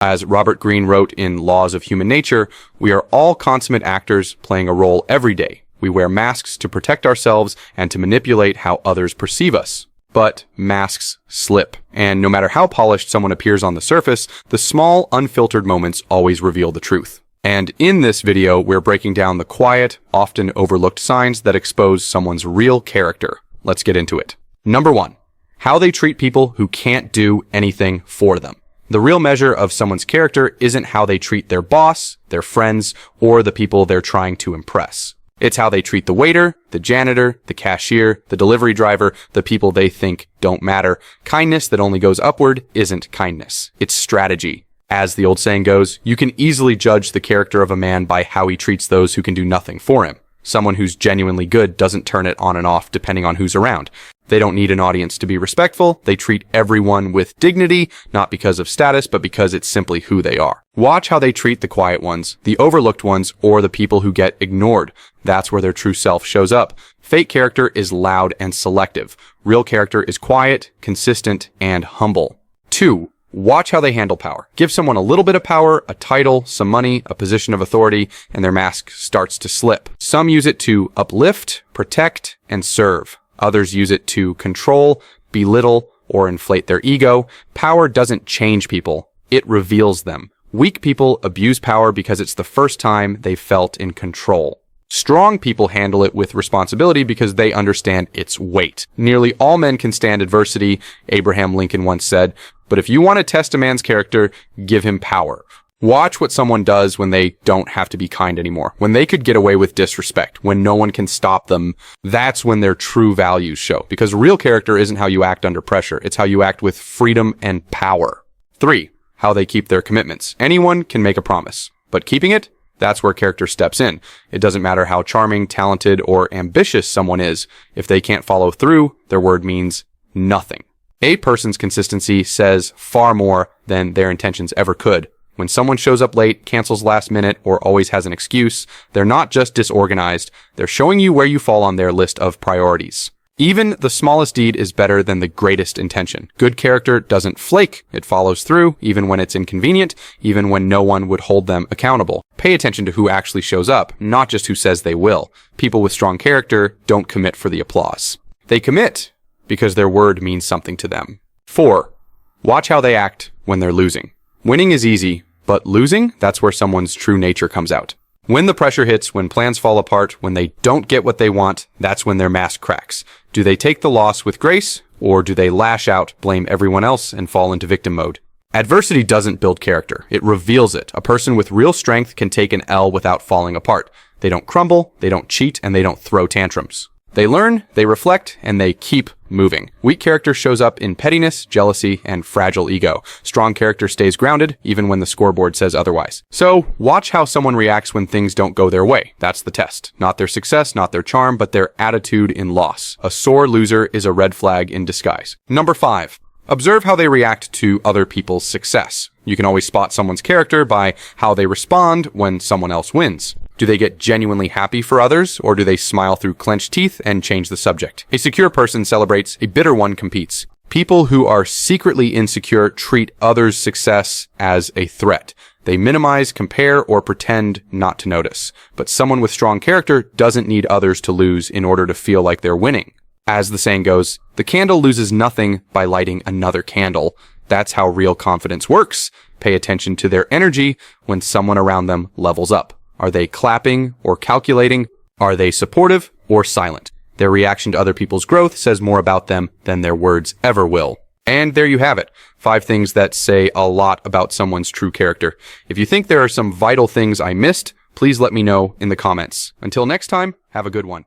As Robert Greene wrote in Laws of Human Nature, we are all consummate actors playing a role every day. We wear masks to protect ourselves and to manipulate how others perceive us. But masks slip, and no matter how polished someone appears on the surface, the small, unfiltered moments always reveal the truth. And in this video, we're breaking down the quiet, often overlooked signs that expose someone's real character. Let's get into it. Number 1. How they treat people who can't do anything for them. The real measure of someone's character isn't how they treat their boss, their friends, or the people they're trying to impress. It's how they treat the waiter, the janitor, the cashier, the delivery driver, the people they think don't matter. Kindness that only goes upward isn't kindness. It's strategy. As the old saying goes, you can easily judge the character of a man by how he treats those who can do nothing for him. Someone who's genuinely good doesn't turn it on and off depending on who's around. They don't need an audience to be respectful. They treat everyone with dignity, not because of status, but because it's simply who they are. Watch how they treat the quiet ones, the overlooked ones, or the people who get ignored. That's where their true self shows up. Fake character is loud and selective. Real character is quiet, consistent, and humble. 2. Watch how they handle power. Give someone a little bit of power, a title, some money, a position of authority, and their mask starts to slip. Some use it to uplift, protect, and serve. Others use it to control, belittle, or inflate their ego. Power doesn't change people. It reveals them. Weak people abuse power because it's the first time they've felt in control. Strong people handle it with responsibility because they understand its weight. Nearly all men can stand adversity, Abraham Lincoln once said, but if you want to test a man's character, give him power. Watch what someone does when they don't have to be kind anymore. When they could get away with disrespect, when no one can stop them, that's when their true values show. Because real character isn't how you act under pressure. It's how you act with freedom and power. 3. How they keep their commitments. Anyone can make a promise, but keeping it? That's where character steps in. It doesn't matter how charming, talented, or ambitious someone is. If they can't follow through, their word means nothing. A person's consistency says far more than their intentions ever could. When someone shows up late, cancels last minute, or always has an excuse, they're not just disorganized, they're showing you where you fall on their list of priorities. Even the smallest deed is better than the greatest intention. Good character doesn't flake. It follows through, even when it's inconvenient, even when no one would hold them accountable. Pay attention to who actually shows up, not just who says they will. People with strong character don't commit for the applause. They commit because their word means something to them. 4. Watch how they act when they're losing. Winning is easy, but losing, that's where someone's true nature comes out. When the pressure hits, when plans fall apart, when they don't get what they want, that's when their mask cracks. Do they take the loss with grace, or do they lash out, blame everyone else, and fall into victim mode? Adversity doesn't build character. It reveals it. A person with real strength can take an L without falling apart. They don't crumble, they don't cheat, and they don't throw tantrums. They learn, they reflect, and they keep moving. Weak character shows up in pettiness, jealousy, and fragile ego. Strong character stays grounded, even when the scoreboard says otherwise. So, watch how someone reacts when things don't go their way. That's the test. Not their success, not their charm, but their attitude in loss. A sore loser is a red flag in disguise. Number 5. Observe how they react to other people's success. You can always spot someone's character by how they respond when someone else wins. Do they get genuinely happy for others, or do they smile through clenched teeth and change the subject? A secure person celebrates, a bitter one competes. People who are secretly insecure treat others' success as a threat. They minimize, compare, or pretend not to notice. But someone with strong character doesn't need others to lose in order to feel like they're winning. As the saying goes, the candle loses nothing by lighting another candle. That's how real confidence works. Pay attention to their energy when someone around them levels up. Are they clapping or calculating? Are they supportive or silent? Their reaction to other people's growth says more about them than their words ever will. And there you have it. 5 things that say a lot about someone's true character. If you think there are some vital things I missed, please let me know in the comments. Until next time, have a good one.